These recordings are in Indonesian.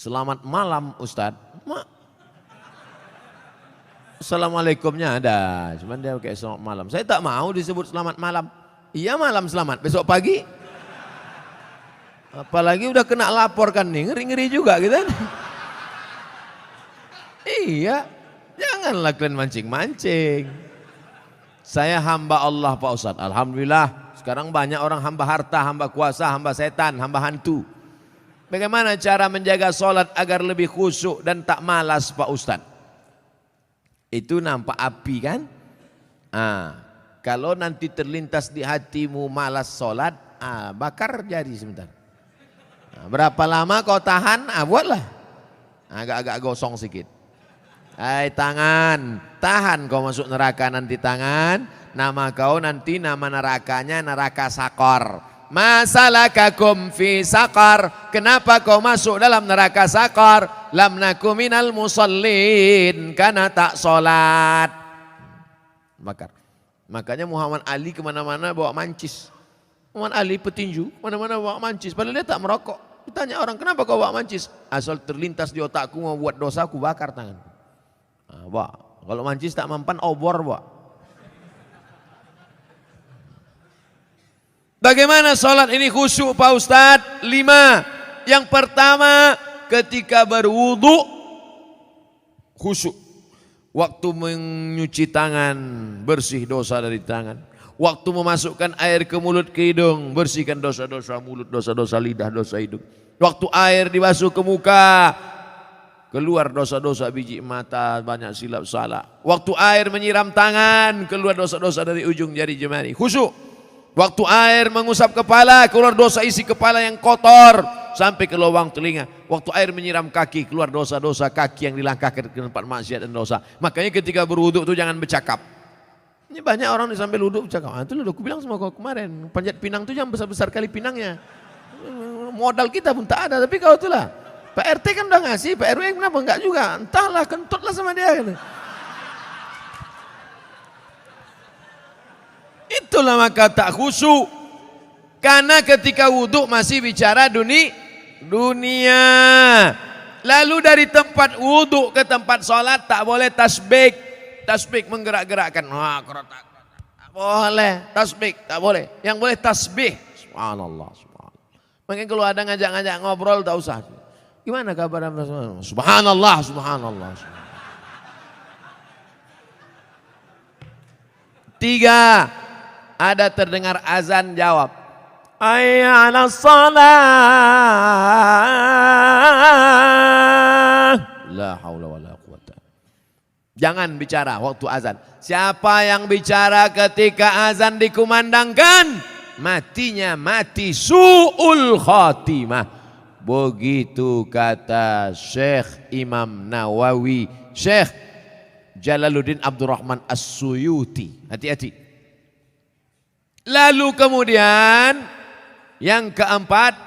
Selamat malam Ustadz. Assalamualaikumnya ada, cuman dia kayak selamat malam. Saya tak mau disebut selamat malam. Iya malam selamat, besok pagi. Apalagi udah kena laporkan nih, ngeri-ngeri juga gitu kan. Iya, janganlah kalian mancing-mancing. Saya hamba Allah Pak Ustadz, alhamdulillah. Sekarang banyak orang hamba harta, hamba kuasa, hamba setan, hamba hantu. Bagaimana cara menjaga sholat agar lebih khusyuk dan tak malas Pak Ustadz? Itu nampak api kan? Kalau nanti terlintas di hatimu malas sholat, bakar jari sebentar. Berapa lama kau tahan? Buatlah. Agak-agak gosong sedikit. Hai tangan, tahan kau masuk neraka nanti tangan. Nama kau nanti nama nerakanya neraka sakor. Masalakakum fi sakar. Kenapa kau masuk dalam neraka sakar? Lam naku minal musallin, karena tak sholat. Bakar. Makanya Muhammad Ali kemana-mana bawa mancis. Muhammad Ali petinju, mana-mana bawa mancis. Padahal dia tak merokok. Ditanya orang, kenapa kau bawa mancis? Asal terlintas di otakku mau buat dosa, aku bakar tangan. Kalau mancis tak mempan, obor bawa. Bagaimana sholat ini khusyuk Pak Ustadz? 5. Yang pertama, ketika berwudu khusyuk. Waktu menyuci tangan, bersih dosa dari tangan. Waktu memasukkan air ke mulut ke hidung, bersihkan dosa-dosa mulut, dosa-dosa lidah, dosa hidung. Waktu air dibasuh ke muka, keluar dosa-dosa biji mata, banyak silap salah. Waktu air menyiram tangan, keluar dosa-dosa dari ujung jari jemari. Khusyuk. Waktu air mengusap kepala, keluar dosa isi kepala yang kotor sampai ke lubang telinga. Waktu air menyiram kaki, keluar dosa-dosa kaki yang dilangkahkan ke tempat maksiat dan dosa. Makanya ketika berwuduk itu jangan bercakap. Ini banyak orang di sambil wuduk bercakap. Itu loh, aku bilang sama kau kemarin, panjat pinang itu jangan besar-besar kali pinangnya. Modal kita pun tak ada, tapi kau itulah. Pak RT kan udah ngasih, Pak RW kenapa enggak juga? Entahlah, kentutlah sama dia. Gitu. Itulah maka tak khusyuk. Karena ketika wudhu masih bicara dunia. Lalu dari tempat wudhu ke tempat sholat tak boleh tasbih. Tasbih menggerak-gerakkan. Tak boleh. Tasbih tak boleh. Yang boleh tasbih. Subhanallah. Makanya kalau ada ngajak-ngajak ngobrol tak usah. Gimana kabar? Subhanallah. Subhanallah. 3. Ada terdengar azan, jawab. Hayya 'alas shalah. La haula wala quwata. Jangan bicara waktu azan. Siapa yang bicara ketika azan dikumandangkan, matinya mati su'ul khatimah. Begitu kata Syekh Imam Nawawi, Syekh Jalaluddin Abdurrahman As-Suyuti. Hati-hati. Lalu kemudian yang keempat,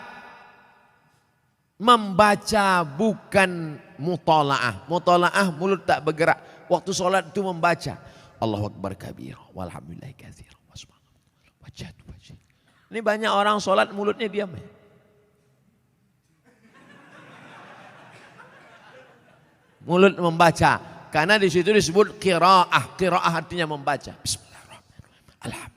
membaca bukan mutola'ah. Mutola'ah mulut tak bergerak. Waktu sholat itu membaca. Allahu Akbar kabir. Walhamdulillahi katsir. Ini banyak orang sholat mulutnya diam. Mulut membaca. Karena di situ disebut qiraah. Qiraah artinya membaca. Bismillahirrahmanirrahim. Alhamdulillah.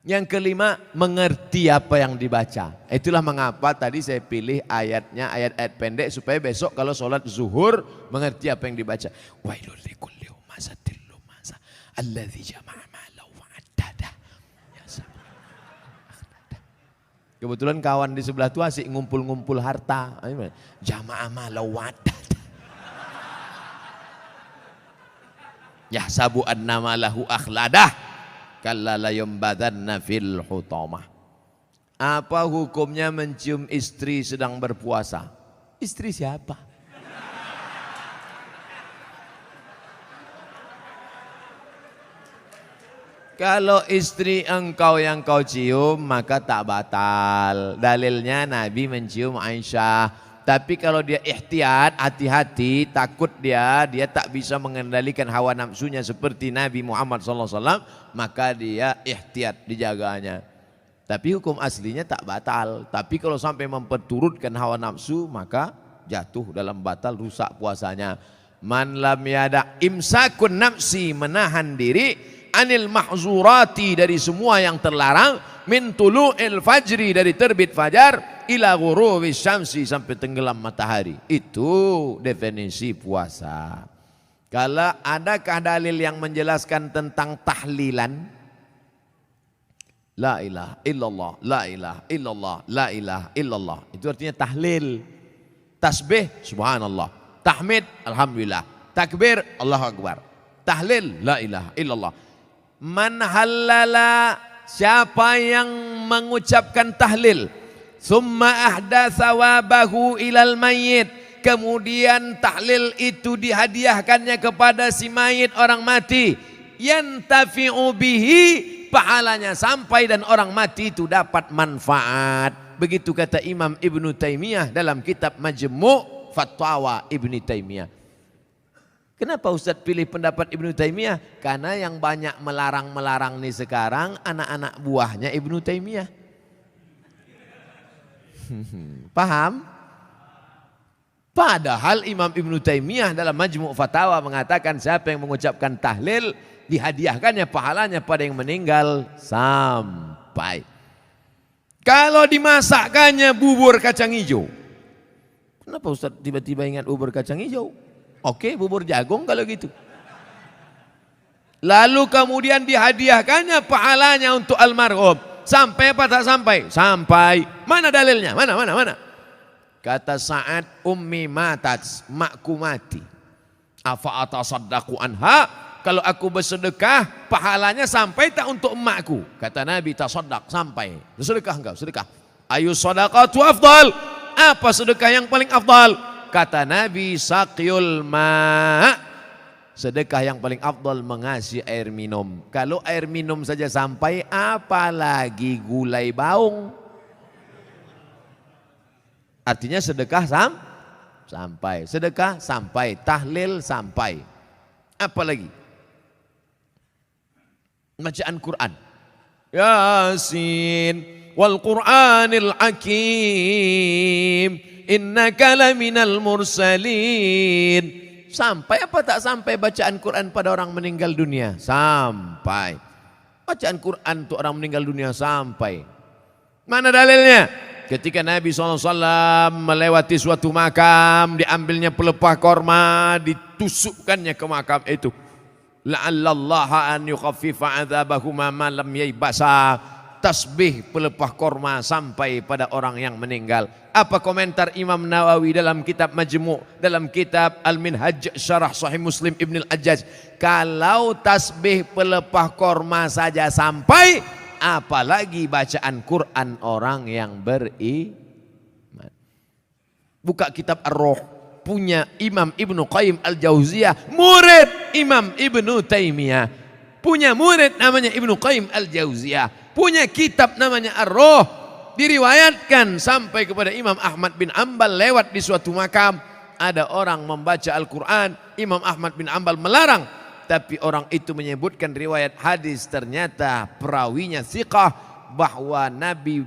Yang kelima, mengerti apa yang dibaca. Itulah mengapa tadi saya pilih ayatnya, ayat-ayat pendek supaya besok kalau sholat zuhur mengerti apa yang dibaca. Wailul likulli humazatil lumazah alladzi jama'a malahu wa'addada. Kebetulan kawan di sebelah itu asik ngumpul-ngumpul harta. Jama'a malahu wa'addada. Yahsabu annama lahu akhladah. Kalla la yumbadanna fil hutamah. Apa hukumnya mencium istri sedang berpuasa? Istri siapa? Kalau istri engkau yang kau cium maka tak batal. Dalilnya Nabi mencium Aisyah. Tapi kalau dia ihtiyat, hati-hati, takut dia tak bisa mengendalikan hawa nafsunya seperti Nabi Muhammad SAW, maka dia ihtiyat, dijaganya. Tapi hukum aslinya tak batal. Tapi kalau sampai memperturutkan hawa nafsu, maka jatuh dalam batal, rusak puasanya. Man lam yada imsakun nafsi, menahan diri, anil mahzurati, dari semua yang terlarang, min tulu'il fajri, dari terbit fajar, ila ghurubis syamsi, sampai tenggelam matahari. Itu definisi puasa. Kalau adakah dalil yang menjelaskan tentang tahlilan? La ilaha illallah, la ilaha illallah, la ilaha illallah. Itu artinya tahlil. Tasbih, subhanallah. Tahmid, alhamdulillah. Takbir, Allahu akbar. Tahlil, la ilaha illallah. Man halala, siapa yang mengucapkan tahlil, summa ahda sawabahu ilal mayyit, kemudian tahlil itu dihadiahkannya kepada si mayit, orang mati, yantafi'u bihi, pahalanya sampai dan orang mati itu dapat manfaat. Begitu kata Imam Ibnu Taimiyah dalam kitab Majmu' Fatwa Ibnu Taimiyah. Kenapa Ustadz pilih pendapat Ibnu Taimiyah? Karena yang banyak melarang-melarang nih sekarang anak-anak buahnya Ibnu Taimiyah. Paham? Padahal Imam Ibnu Taimiyah dalam Majmu' Fatawa mengatakan siapa yang mengucapkan tahlil dihadiahkannya pahalanya pada yang meninggal sampai. Kalau dimasakkannya bubur kacang hijau. Kenapa Ustaz tiba-tiba ingat bubur kacang hijau? Oke, bubur jagung kalau gitu. Lalu kemudian dihadiahkannya pahalanya untuk almarhum. Sampai apa tak sampai? Sampai. Mana dalilnya? Mana? Kata Sa'ad, ummi matat, makku mati. Afa atasaddaqu anha, kalau aku bersedekah pahalanya sampai tak untuk emakku? Kata Nabi, tasaddaq, sampai. Sedekah enggak? Sedekah. Ayu sadaqatu afdal, apa sedekah yang paling afdal? Kata Nabi, saqyul ma', sedekah yang paling afdal mengasih air minum. Kalau air minum saja sampai, apalagi gulai baung. Artinya sedekah sampai, sedekah sampai, tahlil sampai. Apa lagi? Bacaan Quran. Yasin wal Qur'anil Hakim, innaka laminal mursalin. Sampai apa tak sampai bacaan Quran pada orang meninggal dunia? Sampai. Bacaan Quran untuk orang meninggal dunia sampai. Mana dalilnya? Ketika Nabi SAW melewati suatu makam, diambilnya pelepah korma, ditusukkannya ke makam itu. La'allallaha an yukhaffifa adzabahuma ma lam yaibasa. Tasbih pelepah korma sampai pada orang yang meninggal. Apa komentar Imam Nawawi dalam kitab Majmu', dalam kitab Al-Minhaj Syarah Sahih Muslim Ibn Al-Ajjaj? Kalau tasbih pelepah korma saja sampai, apalagi bacaan Quran orang yang beriman. Buka kitab Ar-Ruh, punya Imam Ibnu Qayyim Al-Jauziyah, murid Imam Ibnu Taimiyah. Punya murid namanya Ibnu Qayyim Al-Jauziyah, punya kitab namanya Ar-Ruh. Diriwayatkan sampai kepada Imam Ahmad bin Ambal lewat di suatu makam, ada orang membaca Al-Quran, Imam Ahmad bin Ambal melarang. Tapi orang itu menyebutkan riwayat hadis, ternyata perawinya thiqah, bahwa Nabi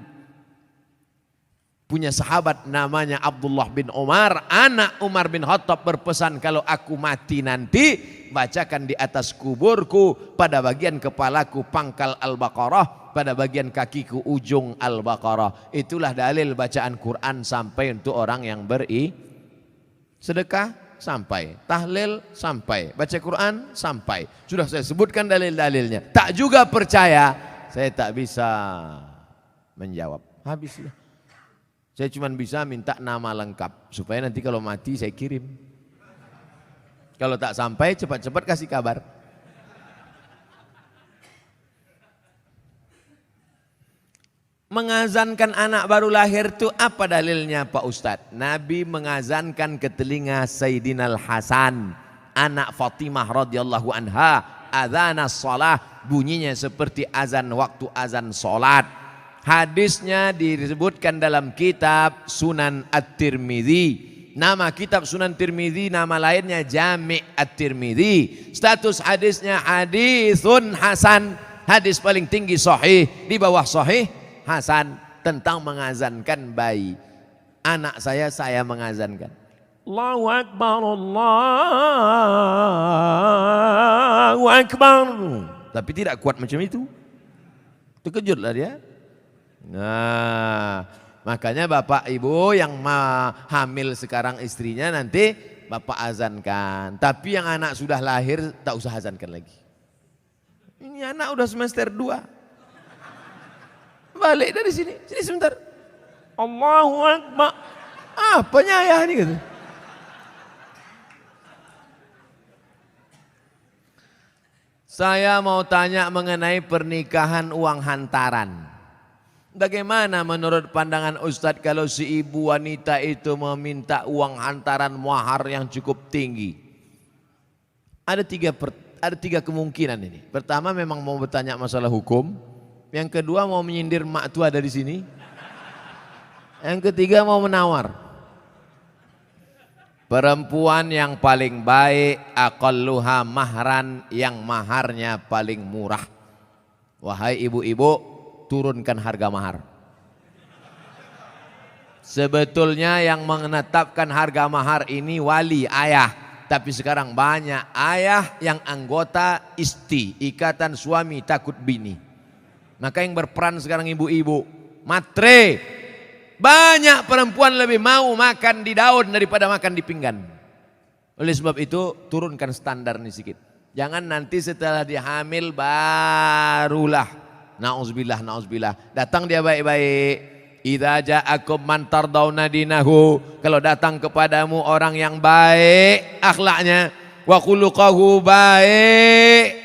punya sahabat namanya Abdullah bin Umar, anak Umar bin Khattab, berpesan, kalau aku mati nanti bacakan di atas kuburku pada bagian kepalaku pangkal Al-Baqarah, pada bagian kakiku ujung Al-Baqarah. Itulah dalil bacaan Quran sampai untuk orang yang sedekah sampai, tahlil sampai, baca Quran sampai. Sudah saya sebutkan dalil-dalilnya. Tak juga percaya, saya tak bisa menjawab. Habislah. Saya cuma bisa minta nama lengkap supaya nanti kalau mati saya kirim. Kalau tak sampai, cepat-cepat kasih kabar. Mengazankan anak baru lahir itu apa dalilnya Pak Ustadz? Nabi mengazankan ke telinga Sayyidina Al-Hasan, anak Fatimah radhiyallahu anha, adzanas shalah, bunyinya seperti azan waktu azan salat. Hadisnya disebutkan dalam kitab Sunan At-Tirmidzi. Nama kitab Sunan Tirmidzi, nama lainnya Jami' At-Tirmidzi. Status hadisnya hadisun hasan, hadis paling tinggi sahih, di bawah sahih Hasan tentang mengazankan bayi. Anak saya mengazankan. Allahu Akbar, Allahu Akbar. Tapi tidak kuat macam itu. Terkejutlah dia. Nah, makanya bapak ibu yang hamil sekarang istrinya nanti bapak azankan. Tapi yang anak sudah lahir tak usah azankan lagi. Ini anak udah semester 2. Balik dari sini sebentar. Allahu Akbar. Apanya ayah ini gitu. Saya mau tanya mengenai pernikahan uang hantaran. Bagaimana menurut pandangan Ustadz kalau si ibu wanita itu meminta uang hantaran mahar yang cukup tinggi? Ada tiga kemungkinan ini. Pertama memang mau bertanya masalah hukum. Yang kedua mau menyindir mak tua dari sini. Yang ketiga mau menawar. Perempuan yang paling baik aqalluha mahran, yang maharnya paling murah. Wahai ibu-ibu, turunkan harga mahar. Sebetulnya yang menetapkan harga mahar ini wali ayah, tapi sekarang banyak ayah yang anggota isti, ikatan suami takut bini. Maka yang berperan sekarang ibu-ibu, matre. Banyak perempuan lebih mau makan di daun daripada makan di pinggan. Oleh sebab itu turunkan standar ini sedikit. Jangan nanti setelah dia hamil barulah na'udzubillah datang dia baik-baik. Idza ja'akum man tardawna dinahu, kalau datang kepadamu orang yang baik akhlaknya, wa khuluquhu, baik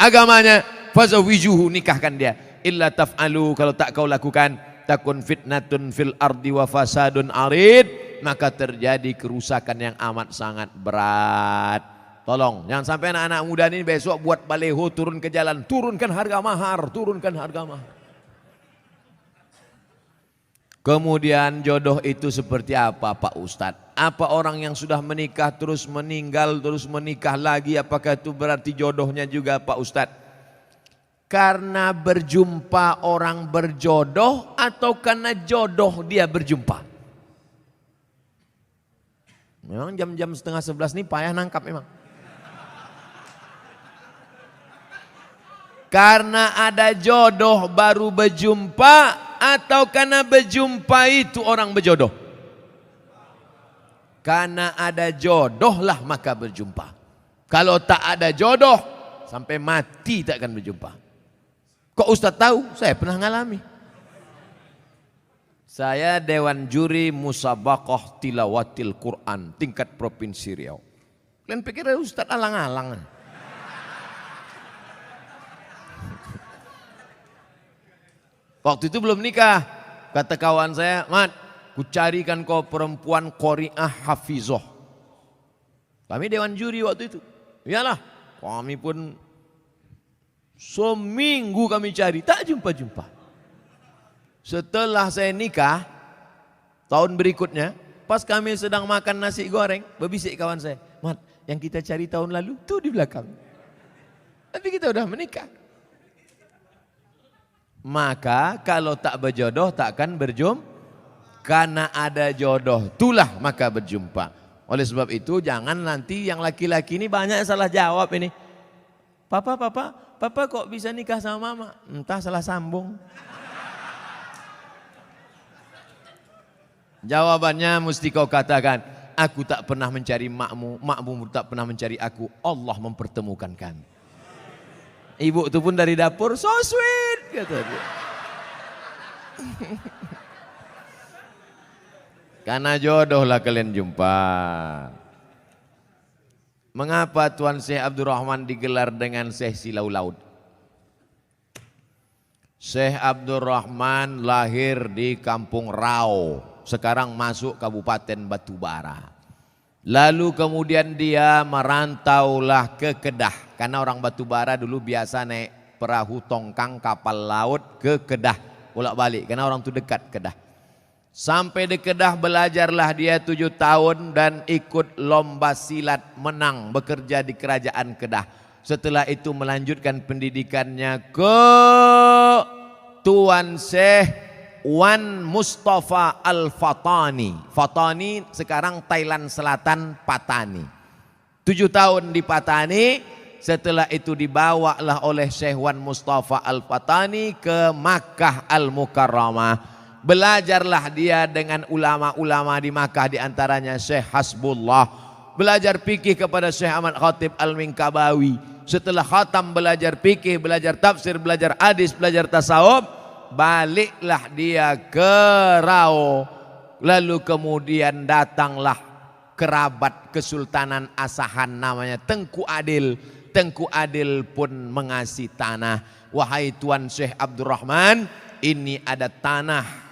agamanya, fazawijuhu, nikahkan dia. Illa taf'alu, kalau tak kau lakukan, takun fitnatun fil ardi wa fasadun arid, maka terjadi kerusakan yang amat sangat berat. Tolong jangan sampai anak-anak muda ini besok buat baleho turun ke jalan, turunkan harga mahar, turunkan harga mahar. Kemudian jodoh itu seperti apa Pak Ustadz? Apa orang yang sudah menikah terus meninggal terus menikah lagi, apakah itu berarti jodohnya juga Pak Ustadz? Karena berjumpa orang berjodoh atau karena jodoh dia berjumpa? Memang jam-jam 10:30 nih payah nangkap memang. Karena ada jodoh baru berjumpa atau karena berjumpa itu orang berjodoh? Karena ada jodoh lah maka berjumpa. Kalau tak ada jodoh sampai mati tak akan berjumpa. Kok Ustaz tahu? Saya pernah ngalami. Saya Dewan Juri Musabaqah Tilawatil Quran tingkat Provinsi Riau. Kalian pikir Ustaz alang-alang? Waktu itu belum nikah. Kata kawan saya, Mat, ku carikan kau perempuan qori'ah hafizoh. Kami Dewan Juri waktu itu. Iyalah, kami pun seminggu kami cari, tak jumpa-jumpa. Setelah saya nikah, tahun berikutnya, pas kami sedang makan nasi goreng, berbisik kawan saya, Mat, yang kita cari tahun lalu, tuh di belakang. Tapi kita udah menikah. Maka kalau tak berjodoh, tak akan berjumpa. Karena ada jodoh, itulah maka berjumpa. Oleh sebab itu, jangan nanti yang laki-laki ini banyak salah jawab ini. Papa kok bisa nikah sama mama? Entah salah sambung. Jawabannya mesti kau katakan, aku tak pernah mencari makmu, makmu tak pernah mencari aku, Allah mempertemukan kami. Ibu itu pun dari dapur, so sweet, kata dia. Karena jodoh lah kalian jumpa. Mengapa Tuan Syekh Abdurrahman digelar dengan Syekh Silau Laut? Syekh Abdurrahman lahir di Kampung Rau, sekarang masuk Kabupaten Batubara. Lalu kemudian dia merantaulah ke Kedah, karena orang Batubara dulu biasa naik perahu tongkang kapal laut ke Kedah, bolak-balik, karena orang itu dekat Kedah. Sampai di Kedah belajarlah dia 7 tahun dan ikut lomba silat, menang, bekerja di kerajaan Kedah. Setelah itu melanjutkan pendidikannya ke Tuan Syekh Wan Mustafa Al-Fatani. Fatani sekarang Thailand Selatan, Patani. 7 tahun di Patani, setelah itu dibawalah oleh Syekh Wan Mustafa Al-Fatani ke Makkah Al-Mukarramah. Belajarlah dia dengan ulama-ulama di Makkah, diantaranya Syekh Hasbullah. Belajar fikih kepada Syekh Ahmad Khatib Al-Minkabawi. Setelah khatam belajar fikih, belajar tafsir, belajar hadis, belajar tasawuf, baliklah dia ke Rao. Lalu kemudian datanglah kerabat Kesultanan Asahan namanya Tengku Adil. Tengku Adil pun mengasih tanah. Wahai Tuan Syekh Abdurrahman, ini ada tanah.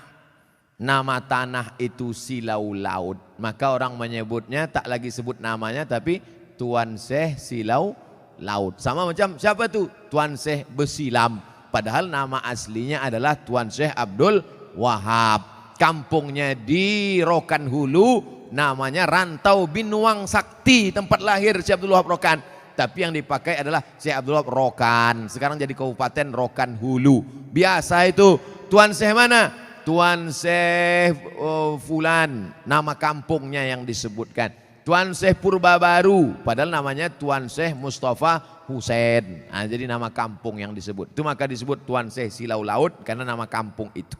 Nama tanah itu Silau Laut. Maka orang menyebutnya tak lagi sebut namanya, tapi Tuan Syekh Silau Laut. Sama macam siapa tuh? Tuan Syekh Besilam. Padahal nama aslinya adalah Tuan Syekh Abdul Wahab. Kampungnya di Rokan Hulu, namanya Rantau Binuang Sakti, tempat lahir Syekh Abdul Wahab Rokan. Tapi yang dipakai adalah Syekh Abdul Wahab Rokan. Sekarang jadi Kabupaten Rokan Hulu. Biasa itu. Tuan Syekh mana? Tuan Syekh Fulan. Nama kampungnya yang disebutkan. Tuan Syekh Purba Baru, padahal namanya Tuan Syekh Mustafa Husain. Nah, jadi nama kampung yang disebut. Itu maka disebut Tuan Syekh Silau Laut karena nama kampung itu.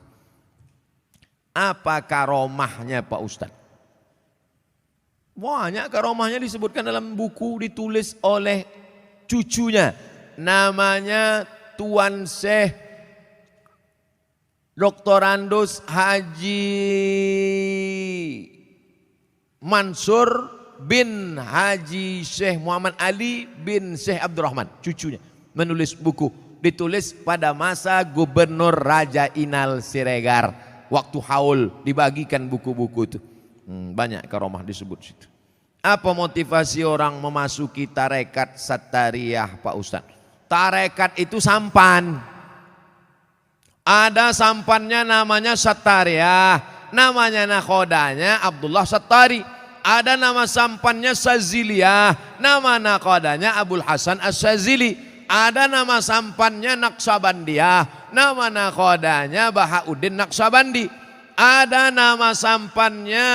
Apa karomahnya Pak Ustadz? Banyak karomahnya disebutkan dalam buku ditulis oleh cucunya. Namanya Tuan Syekh Doktorandus Haji Mansur bin Haji Syekh Muhammad Ali bin Syekh Abdurrahman, cucunya, menulis buku. Ditulis pada masa Gubernur Raja Inal Siregar. Waktu haul dibagikan buku-buku itu. Banyak karomah disebut situ. Apa motivasi orang memasuki tarekat Sattariyah Pak Ustadz? Tarekat itu sampan. Ada sampannya namanya Sattariyah. Namanya nakhodanya Abdullah Sattari. Ada nama sampannya Saziliyah, nama nakodanya Abul Hasan As-Sazili. Ada nama sampannya Naqsabandiyah, nama nakodanya Bahauddin Naqsabandi. Ada nama sampannya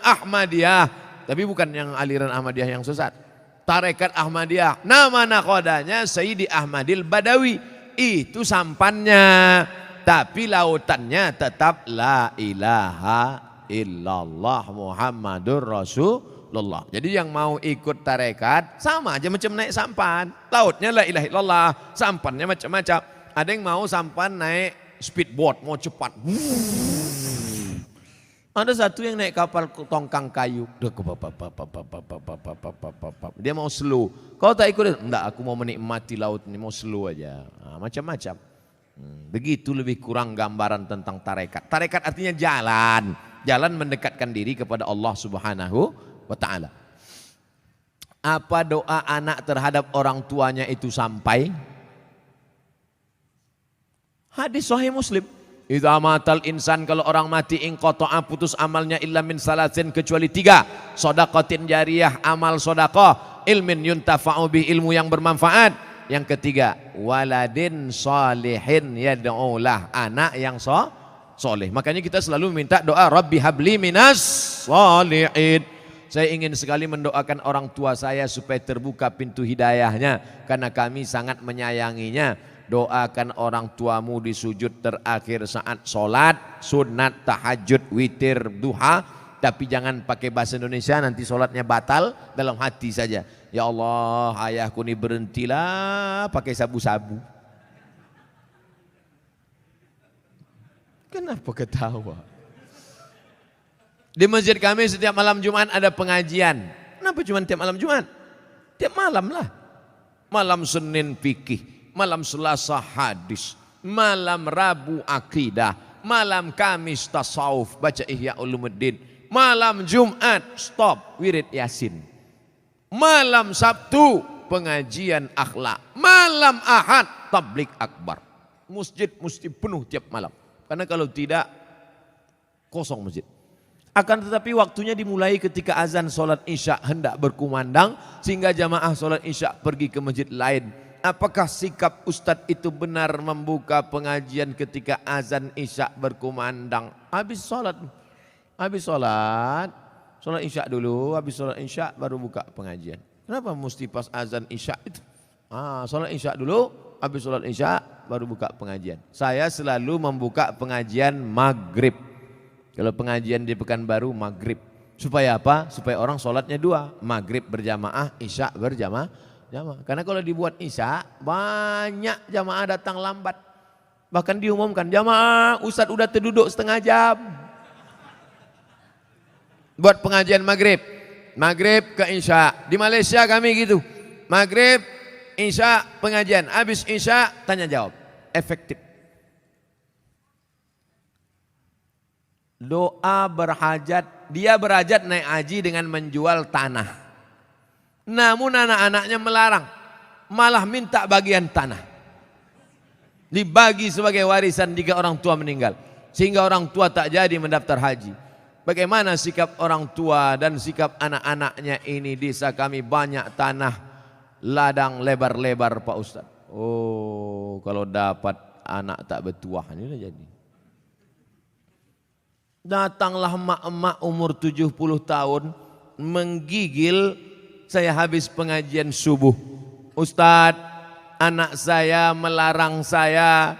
Ahmadiyah, tapi bukan yang aliran Ahmadiyah yang sesat. Tarekat Ahmadiyah, nama nakodanya Sayyidi Ahmadil Badawi. Itu sampannya, tapi lautannya tetap la ilaha illallah Muhammadur Rasulullah. Jadi yang mau ikut tarekat sama aja macam naik sampan. Lautnya la ilaha illallah, sampannya macam-macam. Ada yang mau sampan naik speedboat, mau cepat. Ada satu yang naik kapal tongkang kayu. Dia mau slow. Kau tak ikut? Enggak, aku mau menikmati laut ini, mau slow aja. Nah, macam-macam. Begitu lebih kurang gambaran tentang tarekat. Tarekat artinya jalan. Jalan mendekatkan diri kepada Allah Subhanahu wa ta'ala. Apa doa anak terhadap orang tuanya itu sampai? Hadis Sahih Muslim. Idza matal insan, kalau orang mati inqata'a, putus amalnya illa min salasin, kecuali 3. Shadaqatin jariyah, amal sedekah, ilmin yuntafa'u bih, ilmu yang bermanfaat. Yang ketiga, waladin salihin yad'ulah, anak yang soleh. Makanya kita selalu minta doa Rabbi habli minas solihin. Saya ingin sekali mendoakan orang tua saya supaya terbuka pintu hidayahnya, karena kami sangat menyayanginya. Doakan orang tuamu di sujud terakhir saat sholat, sunat, tahajud, witir, duha. Tapi jangan pakai bahasa Indonesia, nanti sholatnya batal. Dalam hati saja, ya Allah, ayahku ini berhentilah pakai sabu-sabu. Kenapa ketawa? Di masjid kami setiap malam Jumat ada pengajian. Kenapa cuma tiap malam Jumat? Tiap malam lah. Malam Senin fikih, malam Selasa hadis, malam Rabu akidah, malam Kamis tasawuf, baca Ihya Ulumuddin, malam Jumat stop wirid Yasin, malam Sabtu pengajian akhlak, malam Ahad tablik akbar. Masjid mesti penuh tiap malam. Karena kalau tidak, kosong masjid. Akan tetapi waktunya dimulai ketika azan sholat isya hendak berkumandang, sehingga jamaah sholat isya pergi ke masjid lain. apakah sikap Ustadz itu benar membuka pengajian ketika azan Isya berkumandang? Habis sholat Isya dulu, habis sholat Isya baru buka pengajian. Kenapa mesti pas azan Isya itu? Sholat Isya dulu, habis sholat Isya baru buka pengajian. Saya selalu membuka pengajian maghrib. Kalau pengajian di Pekanbaru maghrib. Supaya apa? Supaya orang sholatnya dua. Maghrib berjamaah, Isya berjamaah. Karena kalau dibuat Isya, banyak jamaah datang lambat. Bahkan diumumkan, jamaah Ustadz udah terduduk setengah jam. Buat pengajian maghrib. Maghrib ke Isya. Di Malaysia kami gitu. Maghrib, Isya pengajian. Habis Isya tanya jawab. Efektif. Doa berhajat. Dia berhajat naik haji dengan menjual tanah. Namun anak-anaknya melarang. Malah minta bagian tanah. Dibagi sebagai warisan jika orang tua meninggal. Sehingga orang tua tak jadi mendaftar haji. Bagaimana sikap orang tua dan sikap anak-anaknya ini? Desa kami banyak tanah ladang lebar-lebar Pak Ustadz. Oh, kalau dapat anak tak bertuah ini udah jadi. Datanglah emak-emak umur 70 tahun menggigil. Saya habis pengajian subuh. Ustadz, anak saya melarang saya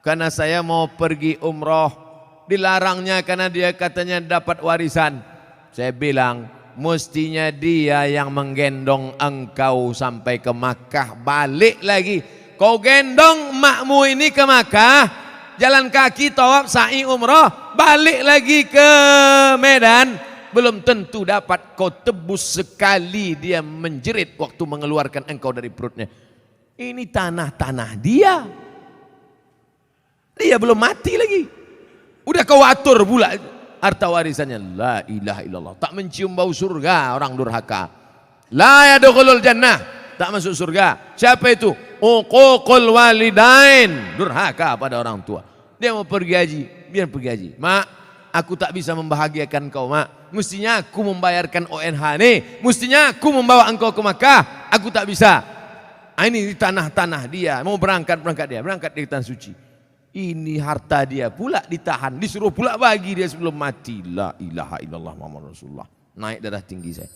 karena saya mau pergi umroh. Dilarangnya karena dia katanya dapat warisan. Saya bilang, mestinya dia yang menggendong engkau sampai ke Makkah. Balik lagi. Kau gendong makmu ini ke Makkah, jalan kaki, tawaf, sa'i, umroh, balik lagi ke Medan. Belum tentu dapat, kau tebus sekali dia menjerit waktu mengeluarkan engkau dari perutnya. Ini tanah-tanah dia. Dia belum mati lagi. Udah kau atur pula harta warisannya. La ilaha illallah. Tak mencium bau surga orang durhaka. La yadkhulul jannah. Tak masuk surga. Siapa itu? Uququl walidain. Durhaka pada orang tua. Dia mau pergi haji. Biar pergi haji. Mak, aku tak bisa membahagiakan kau, Mak. Mestinya aku membayarkan ONH nih. Mestinya aku membawa engkau ke Makkah. Aku tak bisa. Ini di tanah-tanah dia. Mau berangkat dia. Berangkat di tanah suci. Ini harta dia pula ditahan. Disuruh pula bagi dia sebelum mati. La ilaha illallah Muhammad Rasulullah. Naik darah tinggi saya.